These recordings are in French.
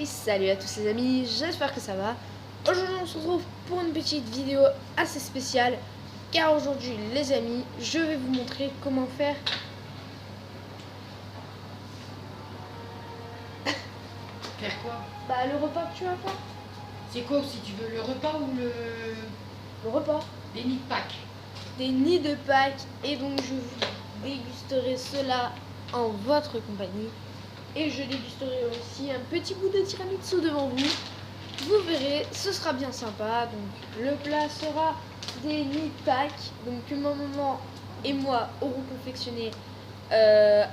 Et salut à tous les amis, j'espère que ça va. Aujourd'hui on se retrouve pour une petite vidéo assez spéciale, car aujourd'hui les amis, je vais vous montrer comment faire Faire quoi? bah, le repas que tu vas faire. C'est quoi si tu veux, le repas ou Le repas les nids de Pâques? des nids de Pâques, et donc je vous dégusterai cela en votre compagnie. Et je dégusterai aussi un petit bout de tiramisu devant vous. Vous verrez, ce sera bien sympa. Donc le plat sera des nids de Pâques, donc que ma maman et moi aurons confectionné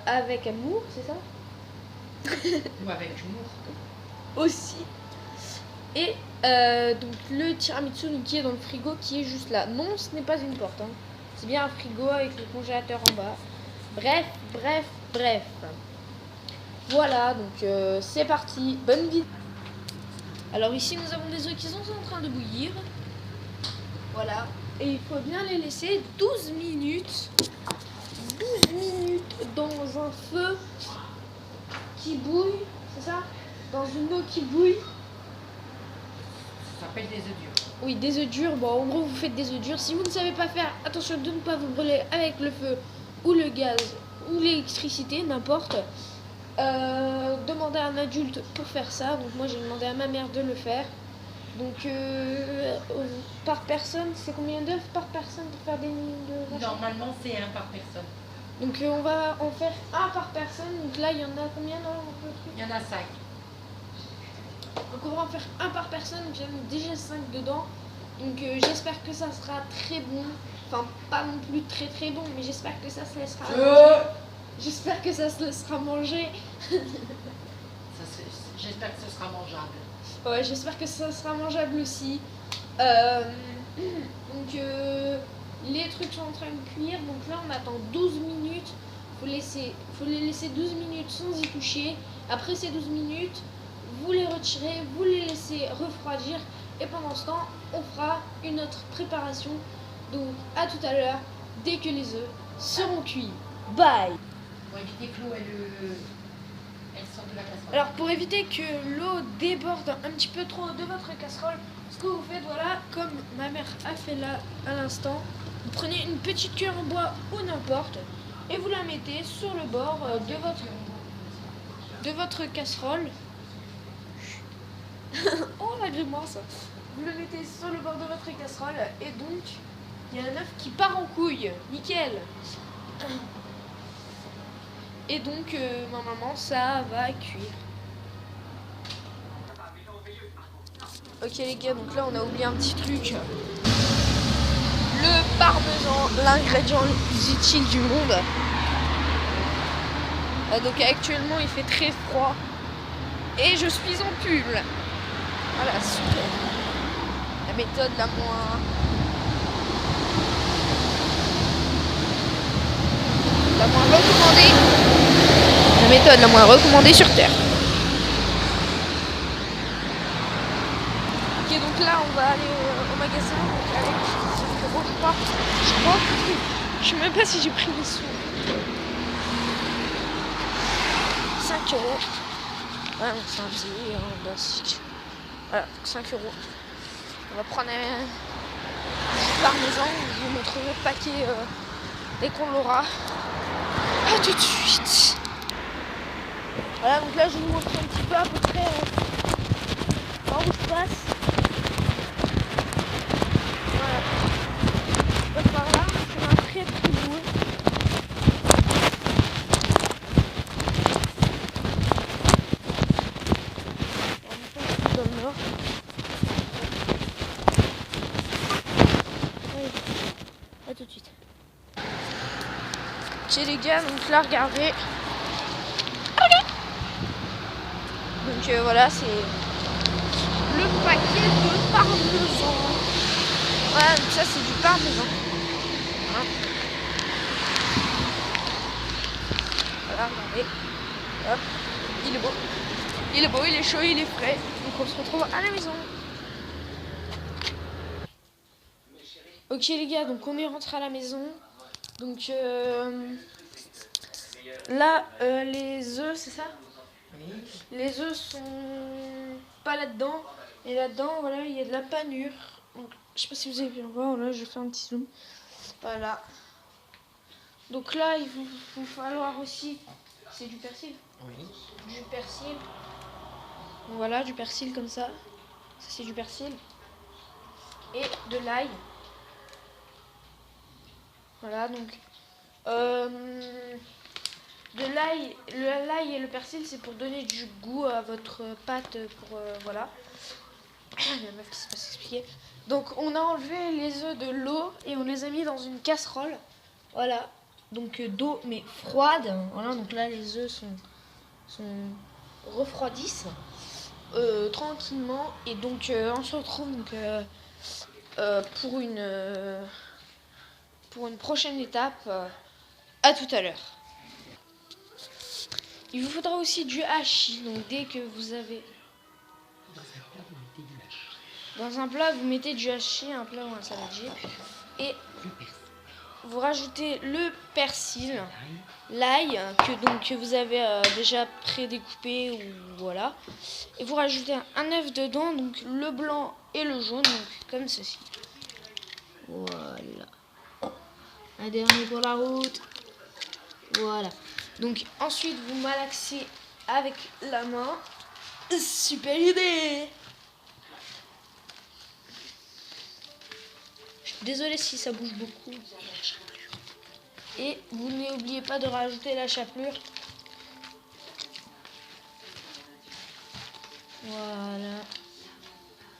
avec amour, c'est ça? Ou avec humour? Aussi. Et donc le tiramisu donc, qui est dans le frigo, qui est juste là. Non, ce n'est pas une porte, hein. C'est bien un frigo avec le congélateur en bas. Bref. Voilà, donc c'est parti. Bonne vie. Alors ici nous avons des œufs qui sont en train de bouillir. Voilà. Et il faut bien les laisser 12 minutes. 12 minutes dans un feu qui bouille. C'est ça? Dans une eau qui bouille. Ça s'appelle des œufs durs. Oui, des œufs durs. Bon, en gros, vous faites des œufs durs. Si vous ne savez pas faire, attention de ne pas vous brûler avec le feu ou le gaz ou l'électricité, n'importe. Demandez à un adulte pour faire ça. Donc moi, j'ai demandé à ma mère de le faire. Donc par personne, c'est combien d'œufs par personne pour faire des nids de vache? Normalement, c'est un par personne. Donc on va en faire un par personne. Donc là, il y en a combien dans le truc? Il y en a 5. Donc on va en faire un par personne. Donc il y en a déjà 5 dedans. Donc j'espère que ça sera très bon. Enfin, pas non plus très bon, mais j'espère que ça se laissera manger. J'espère que ça se laissera manger. J'espère que ce sera mangeable. Ouais, j'espère que ça sera mangeable aussi. Donc les trucs sont en train de cuire. Donc là on attend 12 minutes. Faut les laisser 12 minutes sans y toucher. Après ces 12 minutes, vous les retirez, vous les laissez refroidir. Et pendant ce temps, on fera une autre préparation. Donc à tout à l'heure, dès que les œufs seront cuits. Bye! Pour éviter que l'eau elle sorte de la casserole. Alors pour éviter que l'eau déborde un petit peu trop de votre casserole, ce que vous faites, voilà, comme ma mère a fait là à l'instant, vous prenez une petite cuillère en bois ou n'importe et vous la mettez sur le bord de votre casserole. Oh la grimace! Vous le mettez sur le bord de votre casserole et donc il y a un œuf qui part en couille. Nickel! Et donc, normalement, ça va cuire. Ok les gars, donc là on a oublié un petit truc. Le parmesan, l'ingrédient le plus utile du monde. Donc actuellement il fait très froid. Et je suis en pull. Voilà, super. La méthode la moins recommandée. La méthode la moins recommandée sur Terre. Ok, donc là on va aller au magasin donc avec 5 euros, je crois. Je sais même pas si j'ai pris les sous. 5 euros. Ouais, c'est un billet basique. Voilà, 5 euros. On va prendre un parmesan. Je vous montrerai le paquet dès qu'on l'aura. A tout de suite. Voilà, donc là je vous montre un petit peu à peu près par où je passe. Voilà. Je passe par là, c'est un très beau. Dans le nord. Allez, à tout de suite. Ok les gars, donc là regardez. Donc voilà, c'est le paquet de parmesan. Voilà, donc ça c'est du parmesan. Hein. Voilà, regardez. Hop, il est beau. Il est beau, il est chaud, il est frais. Donc on se retrouve à la maison. Ok les gars, donc on est rentré à la maison. Donc là, les œufs, c'est ça? Oui. Les œufs sont pas là-dedans. Et là-dedans, voilà, il y a de la panure. Donc, je sais pas si vous avez bien voir, là, je fais un petit zoom. Voilà. Donc là, il va falloir aussi... C'est du persil. Oui. Du persil. Donc voilà, du persil comme ça. Ça, c'est du persil. Et de l'ail. Voilà, donc... de l'ail, l'ail et le persil, c'est pour donner du goût à votre pâte. Pour, voilà. La meuf qui sait pas s'expliquer. Donc on a enlevé les œufs de l'eau et on les a mis dans une casserole. Voilà. Donc d'eau mais froide. Voilà, donc là les œufs refroidissent tranquillement. Et donc on se retrouve donc, pour une prochaine étape. À tout à l'heure. Il vous faudra aussi du hachis. Donc dès que vous avez... Dans un plat, vous mettez du hachis, un plat ou un saladier. Et vous rajoutez le persil, l'ail que vous avez déjà prédécoupé, ou voilà. Et vous rajoutez un œuf dedans, donc le blanc et le jaune, donc comme ceci. Voilà. Un dernier pour la route. Voilà. Donc ensuite vous malaxez avec la main. Super idée. Désolée si ça bouge beaucoup. Et vous n'oubliez pas de rajouter la chapelure. Voilà.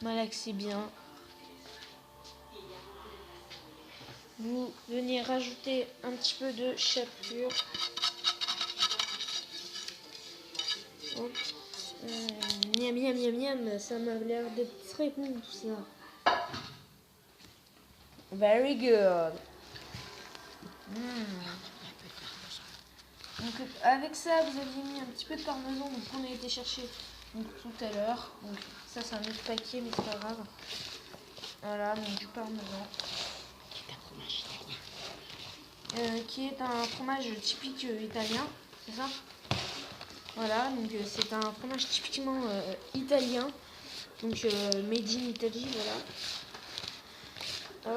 Malaxez bien. Vous venez rajouter un petit peu de chapelure. Hop. Miam miam miam miam, ça m'a l'air d'être très bon tout ça. Very good. Donc avec ça, vous aviez mis un petit peu de parmesan, donc on a été chercher donc, tout à l'heure. Donc ça c'est un autre paquet, mais c'est pas grave. Voilà, donc du parmesan. Qui est un fromage typique italien, c'est ça? Voilà, donc c'est un fromage typiquement italien, donc made in Italy, voilà.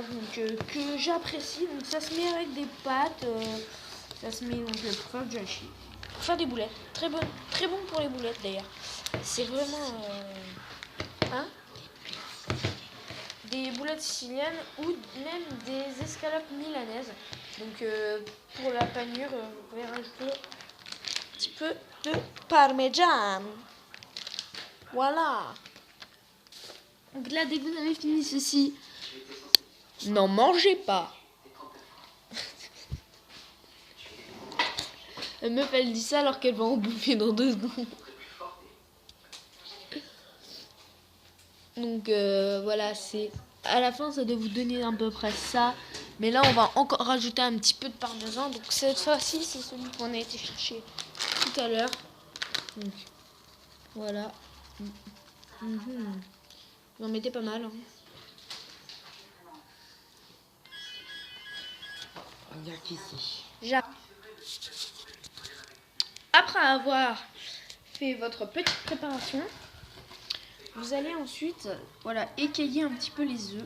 Donc que j'apprécie, donc ça se met avec des pâtes, ça se met donc pour faire du hachis, pour faire des boulettes, très bon pour les boulettes d'ailleurs. C'est vraiment des boulettes siciliennes ou même des escalopes milanaises. Donc pour la panure, vous pouvez rajouter un petit peu de parmesan. Voilà. Donc là, dès que vous avez fini ceci, n'en mangez pas. La meuf, elle dit ça alors qu'elle va en bouffer dans 2 secondes. Donc voilà, c'est à la fin, ça doit vous donner à peu près ça. Mais là, on va encore rajouter un petit peu de parmesan. Donc cette fois-ci, c'est celui qu'on a été chercher tout à l'heure. Donc voilà. Vous en mettez pas mal. Hein. Regarde ici. Après avoir fait votre petite préparation, vous allez ensuite écailler un petit peu les œufs.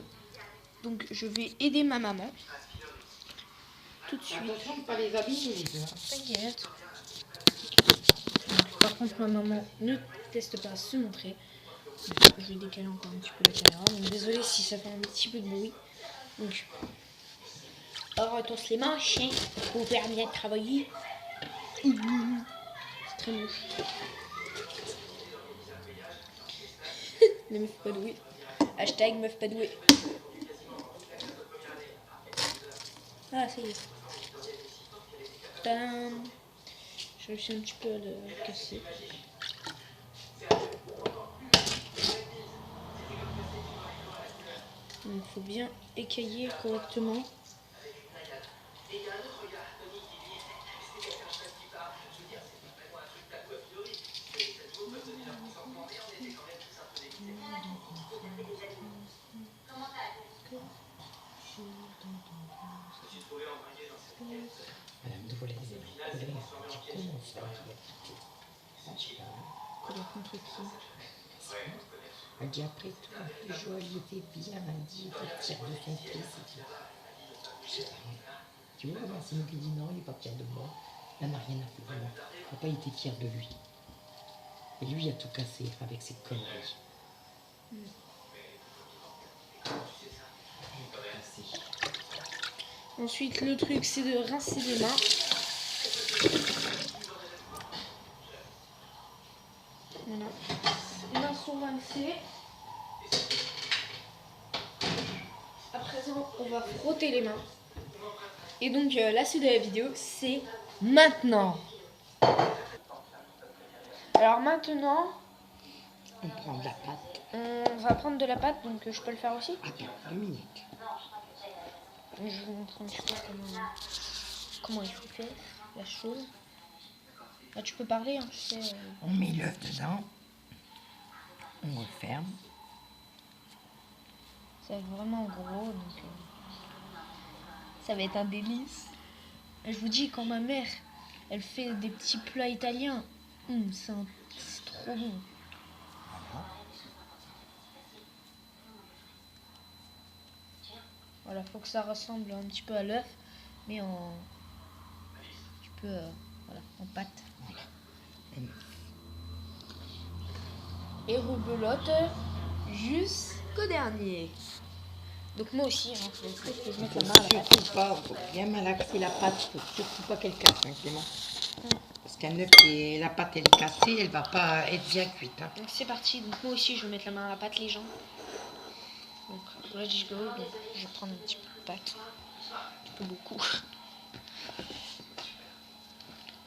Donc je vais aider ma maman tout de suite. Attention de ne pas les abîmer les œufs. T'inquiète. Par contre ma maman ne teste pas à se montrer. Je vais décaler encore un petit peu la caméra. Donc désolé si ça fait un petit peu de bruit. Donc on retourne les manches pour vous permettre de travailler. C'est très moche. Les meufs pas douées. Hashtag meuf pas douée. Ah, ça y est. Tadam. J'ai réussi un petit peu à le casser. Il faut bien écailler correctement. Madame de voler, tu commences à Contre qui? Elle dit après tout, Joël il était bien, elle dit, il était fier de son fils. Je sais pas. Tu vois, c'est nous qui dit non, il n'est pas fier de moi. Elle n'a rien à faire de moi. Papa il était fier de lui. Et lui il a tout cassé avec ses conneries. Il a tout cassé. Ensuite, le truc, c'est de rincer les mains. Voilà. Les mains sont rincées. À présent, on va frotter les mains. Et donc, la suite de la vidéo, c'est maintenant. Alors maintenant, On prend de la pâte. on va prendre de la pâte, donc je peux le faire aussi. Attends, 2 minutes. Je vous montre un petit peu comment il faut faire la chose. Là, tu peux parler, hein, tu sais. On met l'œuf dedans. On referme. Ça va être vraiment gros, donc ça va être un délice. Et je vous dis, quand ma mère, elle fait des petits plats italiens, c'est trop bon. Voilà, faut que ça ressemble un petit peu à l'œuf, mais en voilà, en pâte. Et rebelote jusqu'au dernier. Donc moi aussi, hein, faut que je mette la main à la pâte. Surtout pas, faut bien malaxer la pâte, faut surtout pas qu'elle casse, hein, Clément. Parce qu'un œuf et la pâte elle est cassée, elle va pas être bien cuite. Hein. Donc c'est parti, donc moi aussi je vais mettre la main à la pâte, les gens. Donc let's go, donc, je vais prendre un petit peu de pâte. Un peu beaucoup.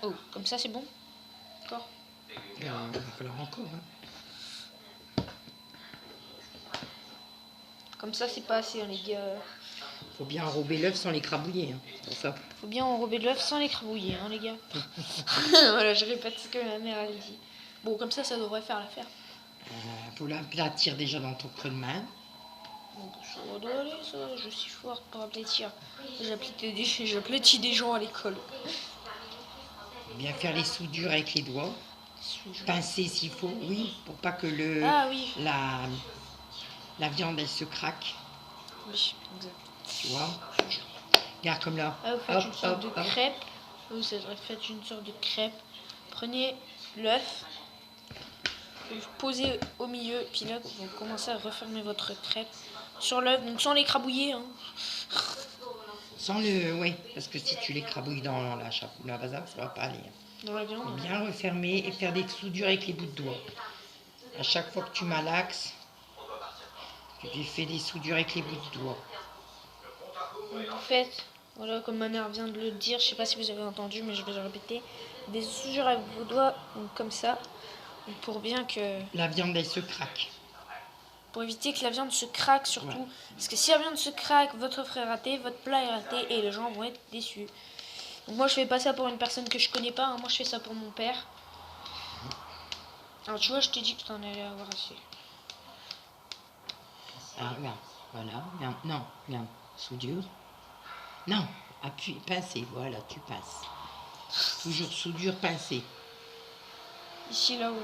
Oh, comme ça c'est bon? Encore? Il va falloir encore. Hein. Comme ça c'est pas assez, hein, les gars. Faut bien enrober l'œuf sans l'écrabouiller, hein, pour ça. Faut bien enrober de l'œuf sans l'écrabouiller, hein, les gars. Voilà, je répète ce que ma mère a dit. Bon, comme ça devrait faire l'affaire. Faut l'aplatir déjà dans ton creux de main. Donc, ça doit aller, ça. Je suis forte pour aplatir. J'aplatis des gens à l'école. Bien faire les soudures avec les doigts. Pincer s'il faut, oui, pour pas que Ah oui. la viande elle se craque. Oui, exact. Tu vois. Regarde comme là. Ah, vous faites une sorte de crêpe. Vous faites une sorte de crêpe. Prenez l'œuf. Vous le posez au milieu. Puis là, vous commencez à refermer votre crêpe sur l'œuf. Donc sans l'écrabouiller. Hein. Oui, parce que si tu l'écrabouilles dans la bazar, ça va pas aller. Dans la viande. Bien refermer et faire des soudures avec les bouts de doigts. À chaque fois que tu malaxes, tu fais des soudures avec les bouts de doigts. Donc vous faites, voilà, comme ma mère vient de le dire, je sais pas si vous avez entendu, mais je vais le répéter, des soudures avec vos doigts, donc comme ça, donc pour bien que... La viande elle se craque. Pour éviter que la viande se craque surtout. Ouais. Parce que si la viande se craque, votre œuf est raté, votre plat est raté et les gens vont être déçus. Donc moi je fais pas ça pour une personne que je connais pas, hein. Moi je fais ça pour mon père. Alors tu vois, je t'ai dit que t'en allais avoir assez. Ah regarde, voilà, regarde, non, regarde, soudure. Non, appuie, pincer, voilà, tu pinces. Toujours soudure, pincée. Ici là où...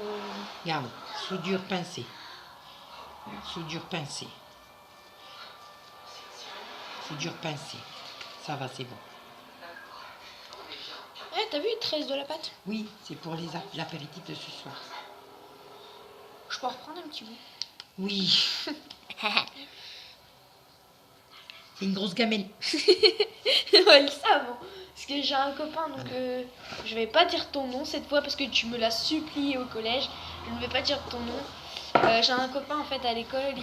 Regarde, soudure, pincée. Soudure, pincée. Soudure, pincée. Ça va, c'est bon. Eh, t'as vu, 13 de la pâte? Oui, c'est pour l'apéritif de ce soir. Je peux en reprendre un petit bout? Oui. C'est une grosse gamelle. Ouais, ils savent. Hein. Parce que j'ai un copain, donc je vais pas dire ton nom cette fois parce que tu me l'as supplié au collège. Je ne vais pas dire ton nom. J'ai un copain en fait à l'école,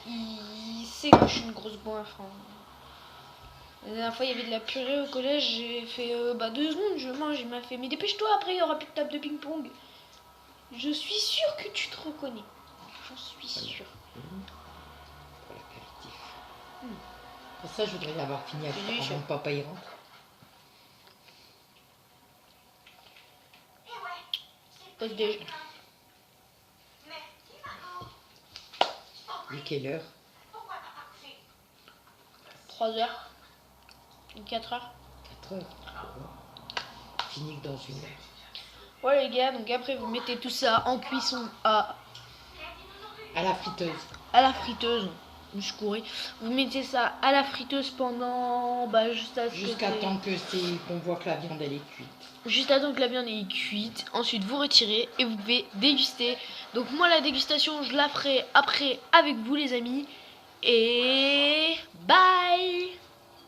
il sait que je suis une grosse goinfre. Hein. La dernière fois il y avait de la purée au collège, j'ai fait 2 secondes, je mange. Il m'a fait mais dépêche-toi, après il y aura plus de table de ping-pong. Je suis sûre que tu te reconnais. J'en suis sûre. Pour ça, je voudrais l'avoir fini avant que papa y rentre. Pause déj. Et quelle heure? 3 heures. 4 heures. 4 heures. Fini que dans 1 heure. Ouais les gars, donc après vous mettez tout ça en cuisson à À la friteuse. à la friteuse. Je courais. Vous mettez ça à la friteuse pendant Jusqu'à temps qu'on voit que la viande elle est cuite. Juste à temps que la viande est cuite. Ensuite, vous retirez et vous pouvez déguster. Donc moi, la dégustation, je la ferai après avec vous, les amis. Et bye!